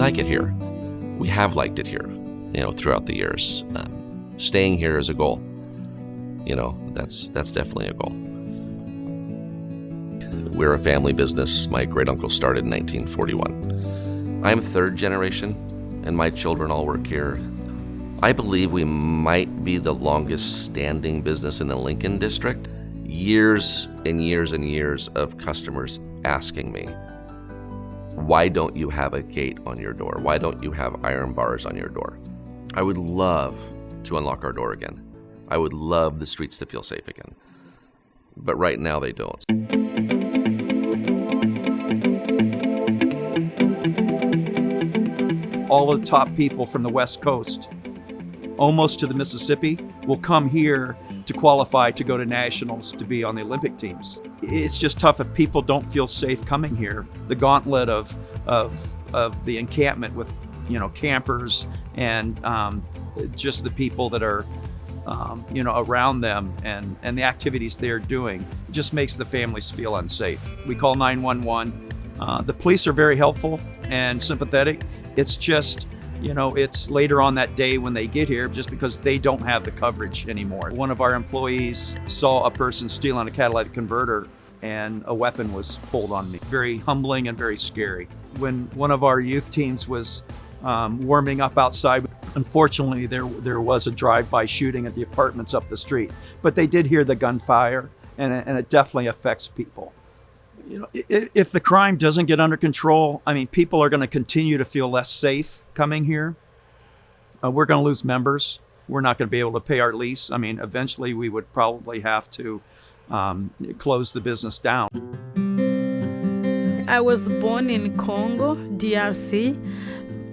like it here. We have liked it here, throughout the years. Staying here is a goal. That's definitely a goal. We're a family business. My great uncle started in 1941. I'm third generation, and my children all work here. I believe we might be the longest standing business in the Lincoln District. Years and years and years of customers asking me, why don't you have a gate on your door? Why don't you have iron bars on your door? I would love to unlock our door again. I would love the streets to feel safe again. But right now they don't. All the top people from the West Coast, almost to the Mississippi, will come here to qualify to go to nationals to be on the Olympic teams. It's just tough if people don't feel safe coming here. The gauntlet of the encampment with, campers and just the people that are, around them and the activities they're doing, it just makes the families feel unsafe. We call 911. The police are very helpful and sympathetic. It's just, it's later on that day when they get here just because they don't have the coverage anymore. One of our employees saw a person stealing a catalytic converter and a weapon was pulled on me. Very humbling and very scary. When one of our youth teams was warming up outside, unfortunately there was a drive-by shooting at the apartments up the street. But they did hear the gunfire and it definitely affects people. If the crime doesn't get under control, people are going to continue to feel less safe coming here. We're going to lose members. We're not going to be able to pay our lease. Eventually we would probably have to close the business down. I was born in Congo, DRC,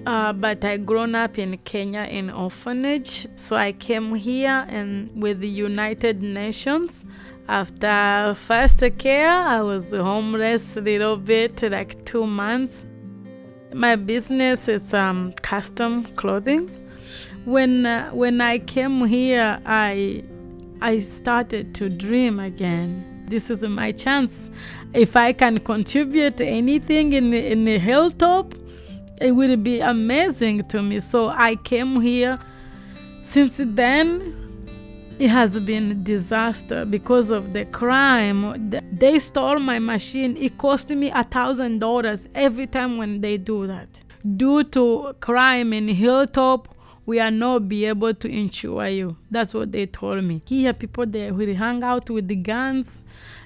but I grown up in Kenya in orphanage. So I came here and with the United Nations. After foster care, I was homeless a little bit, like 2 months. My business is custom clothing. When I came here, I started to dream again. This is my chance. If I can contribute anything in the hilltop, it will be amazing to me. So I came here. Since then, it has been a disaster because of the crime. They stole my machine. It cost me $1,000 every time when they do that. Due to crime in Hilltop, we are not be able to insure you. That's what they told me. Here, people, they will hang out with the guns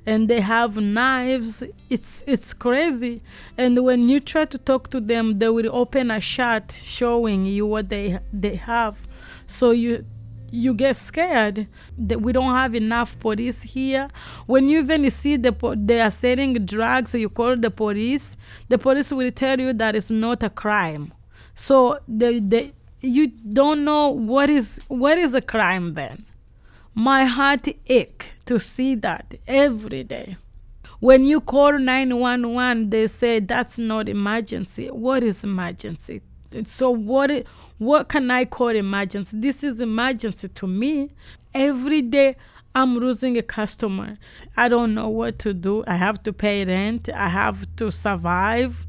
and they have knives. It's crazy. And when you try to talk to them, they will open a shot showing you what they have. So you get scared that we don't have enough police here. When you even see they are selling drugs, you call the police will tell you that it's not a crime. So you don't know what is a crime then. My heart aches to see that every day. When you call 911, they say that's not emergency. What is emergency? So what can I call emergency? This is emergency to me. Every day I'm losing a customer. I don't know what to do. I have to pay rent. I have to survive.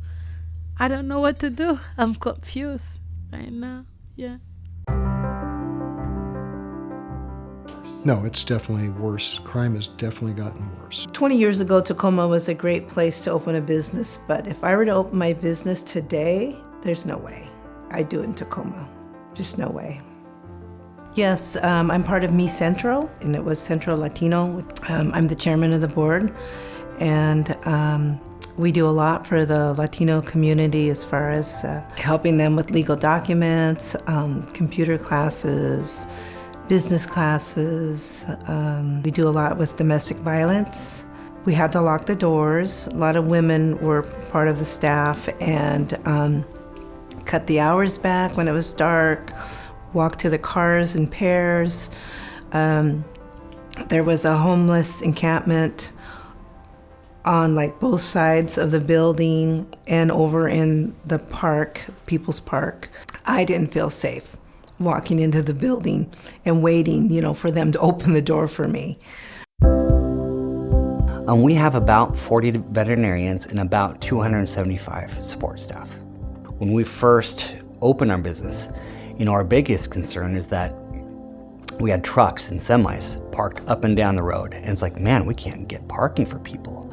I don't know what to do. I'm confused right now. Yeah. No, it's definitely worse. Crime has definitely gotten worse. 20 years ago, Tacoma was a great place to open a business, but if I were to open my business today, there's no way I'd do it in Tacoma. Just no way. Yes, I'm part of Me Central, and it was Central Latino. I'm the chairman of the board, and we do a lot for the Latino community as far as helping them with legal documents, computer classes, business classes. We do a lot with domestic violence. We had to lock the doors. A lot of women were part of the staff and cut the hours back when it was dark, walk to the cars in pairs. There was a homeless encampment on both sides of the building and over in the park, People's Park. I didn't feel safe walking into the building and waiting, for them to open the door for me. We have about 40 veterinarians and about 275 support staff. When we first opened our business, our biggest concern is that we had trucks and semis parked up and down the road. And it's like, man, we can't get parking for people.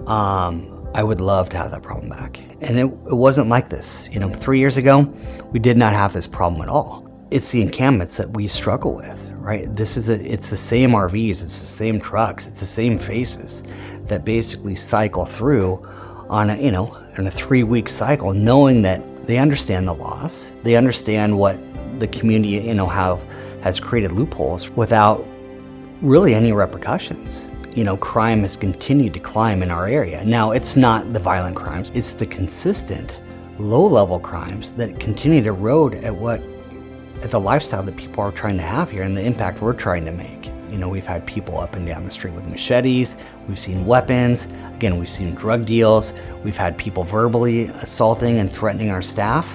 I would love to have that problem back. And it wasn't like this. 3 years ago, we did not have this problem at all. It's the encampments that we struggle with, right? It's the same RVs, it's the same trucks, it's the same faces that basically cycle through on a 3-week cycle, knowing that they understand the laws, they understand what the community, has created loopholes without really any repercussions. Crime has continued to climb in our area. Now, it's not the violent crimes, it's the consistent low-level crimes that continue to erode at the lifestyle that people are trying to have here and the impact we're trying to make. We've had people up and down the street with machetes, we've seen weapons, again, we've seen drug deals, we've had people verbally assaulting and threatening our staff.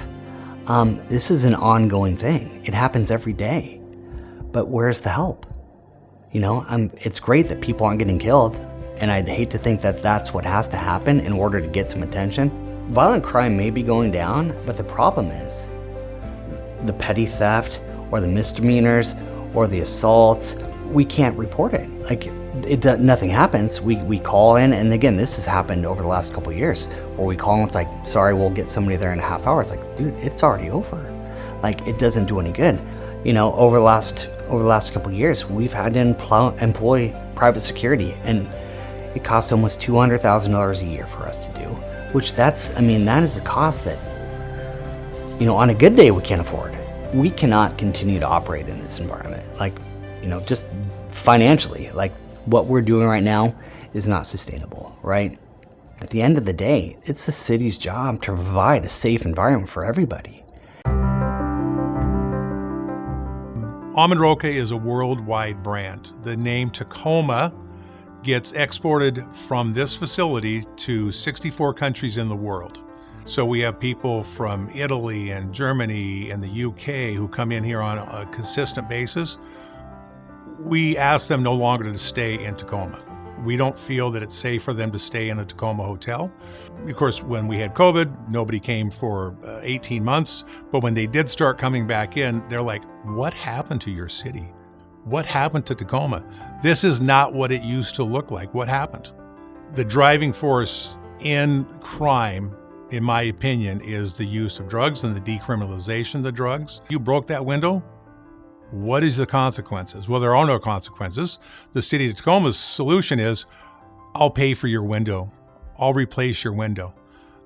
This is an ongoing thing. It happens every day. But where's the help? It's great that people aren't getting killed, and I'd hate to think that that's what has to happen in order to get some attention. Violent crime may be going down, but the problem is the petty theft or the misdemeanors or the assaults, we can't report it. Nothing happens. We call in, and again, this has happened over the last couple of years, where we call and it's like, sorry, we'll get somebody there in a half hour. It's like, dude, it's already over. It doesn't do any good. Over the last couple of years, we've had to employ private security, and it costs almost $200,000 a year for us to do, which that is a cost that, on a good day we can't afford. We cannot continue to operate in this environment. Just financially, what we're doing right now is not sustainable, right? At the end of the day, it's the city's job to provide a safe environment for everybody. Almond Roca is a worldwide brand. The name Tacoma gets exported from this facility to 64 countries in the world. So we have people from Italy and Germany and the UK who come in here on a consistent basis. We ask them no longer to stay in Tacoma. We don't feel that it's safe for them to stay in a Tacoma hotel. Of course, when we had COVID, nobody came for 18 months. But when they did start coming back in, they're like, what happened to your city? What happened to Tacoma? This is not what it used to look like. What happened? The driving force in crime, in my opinion, is the use of drugs and the decriminalization of the drugs. You broke that window. What is the consequences? Well, there are no consequences. The city of Tacoma's solution is, I'll pay for your window. I'll replace your window.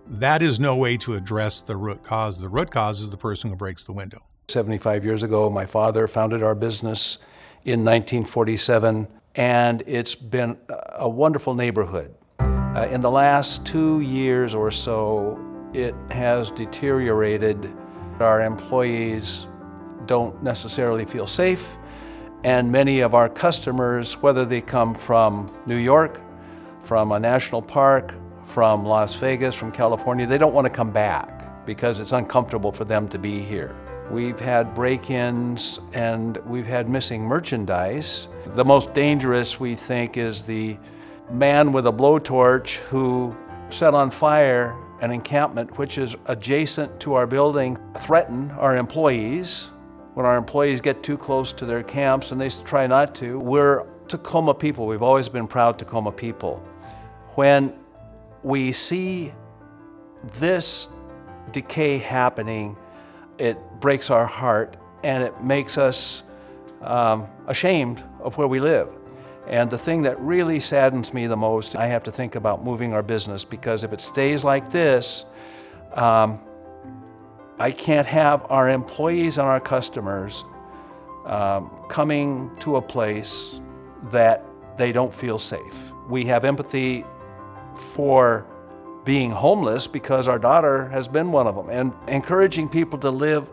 That is no way to address the root cause. The root cause is the person who breaks the window. 75 years ago, my father founded our business in 1947, and it's been a wonderful neighborhood. In the last 2 years or so, it has deteriorated. Our employees don't necessarily feel safe, and many of our customers, whether they come from New York, from a national park, from Las Vegas, from California, they don't want to come back because it's uncomfortable for them to be here. We've had break-ins and we've had missing merchandise. The most dangerous, we think, is the man with a blowtorch who set on fire an encampment which is adjacent to our building, threaten our employees. When our employees get too close to their camps, and they try not to, we're Tacoma people. We've always been proud Tacoma people. When we see this decay happening, it breaks our heart and it makes us ashamed of where we live. And the thing that really saddens me the most, I have to think about moving our business, because if it stays like this, I can't have our employees and our customers coming to a place that they don't feel safe. We have empathy for being homeless because our daughter has been one of them. And encouraging people to live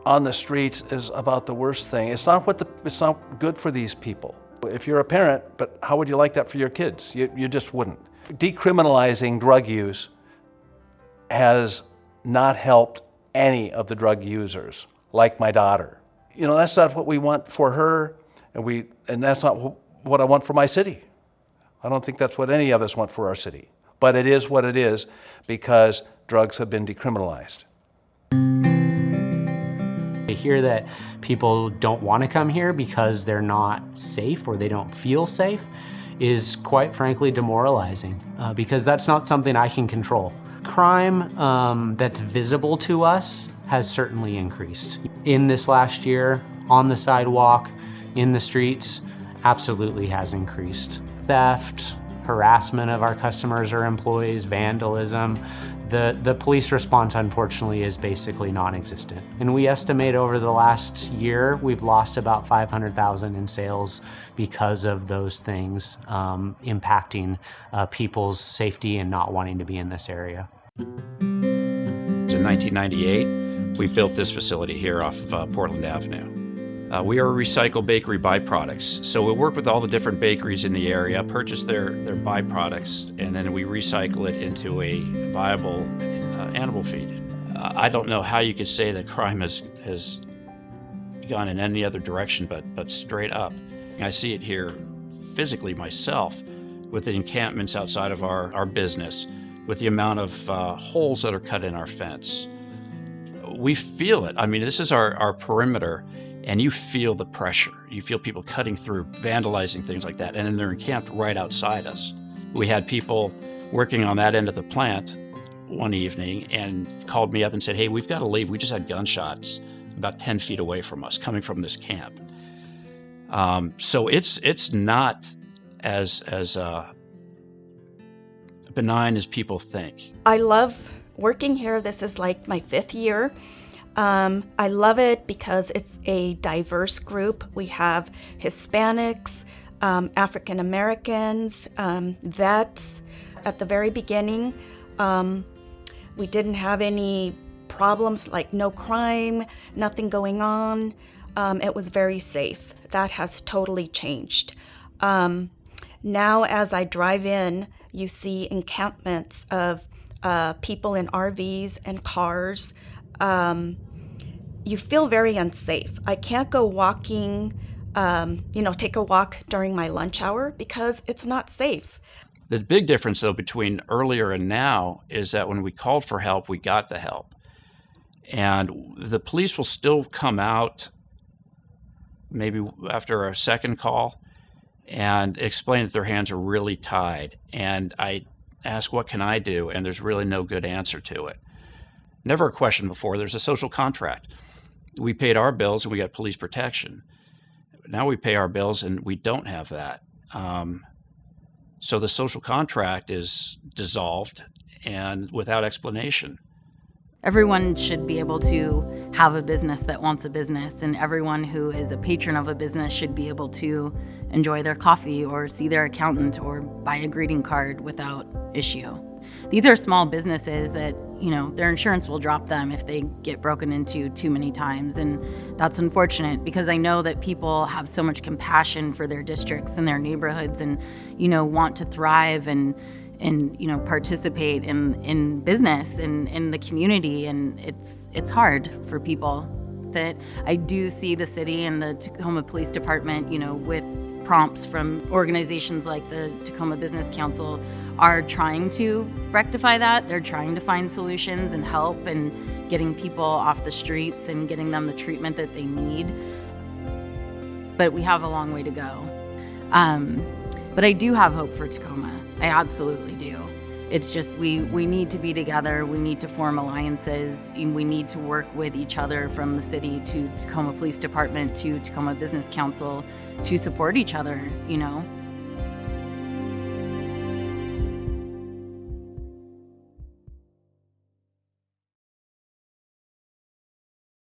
on the streets is about the worst thing. It's not good for these people. If you're a parent, but how would you like that for your kids? You just wouldn't. Decriminalizing drug use has not helped any of the drug users, like my daughter. That's not what we want for her, and that's not what I want for my city. I don't think that's what any of us want for our city. But it is what it is because drugs have been decriminalized. I hear that people don't want to come here because they're not safe or they don't feel safe is quite frankly demoralizing because that's not something I can control. Crime that's visible to us has certainly increased. In this last year, on the sidewalk, in the streets, absolutely has increased. Theft, harassment of our customers or employees, vandalism. The police response, unfortunately, is basically non-existent. And we estimate over the last year, we've lost about $500,000 in sales because of those things impacting people's safety and not wanting to be in this area. In 1998, we built this facility here off of Portland Avenue. We are recycled bakery byproducts, so we work with all the different bakeries in the area, purchase their byproducts, and then we recycle it into a viable animal feed. I don't know how you could say that crime has gone in any other direction but straight up. I see it here physically myself with the encampments outside of our business, with the amount of holes that are cut in our fence. We feel it. I mean, this is our perimeter. And you feel the pressure. You feel people cutting through, vandalizing, things like that. And then they're encamped right outside us. We had people working on that end of the plant one evening and called me up and said, hey, we've got to leave. We just had gunshots about 10 feet away from us coming from this camp. So it's not as benign as people think. I love working here. This is like my 5th year. I love it because it's a diverse group. We have Hispanics, African Americans, vets. At the very beginning, we didn't have any problems, like no crime, nothing going on. It was very safe. That has totally changed. Now, as I drive in, you see encampments of people in RVs and cars. You feel very unsafe. I can't go walking, take a walk during my lunch hour because it's not safe. The big difference, though, between earlier and now is that when we called for help, we got the help. And the police will still come out maybe after a second call and explain that their hands are really tied. And I ask, what can I do? And there's really no good answer to it. Never a question before. There's a social contract. We paid our bills and we got police protection. Now we pay our bills and we don't have that. So the social contract is dissolved and without explanation. Everyone should be able to have a business that wants a business, and everyone who is a patron of a business should be able to enjoy their coffee or see their accountant or buy a greeting card without issue. These are small businesses that, their insurance will drop them if they get broken into too many times. And that's unfortunate because I know that people have so much compassion for their districts and their neighborhoods and, want to thrive and participate in business and in the community. And it's hard for people. That I do see the city and the Tacoma Police Department, with prompts from organizations like the Tacoma Business Council are trying to rectify that. They're trying to find solutions and help and getting people off the streets and getting them the treatment that they need. But we have a long way to go. But I do have hope for Tacoma. I absolutely do. It's just we need to be together. We need to form alliances. And we need to work with each other from the city to Tacoma Police Department to Tacoma Business Council to support each other,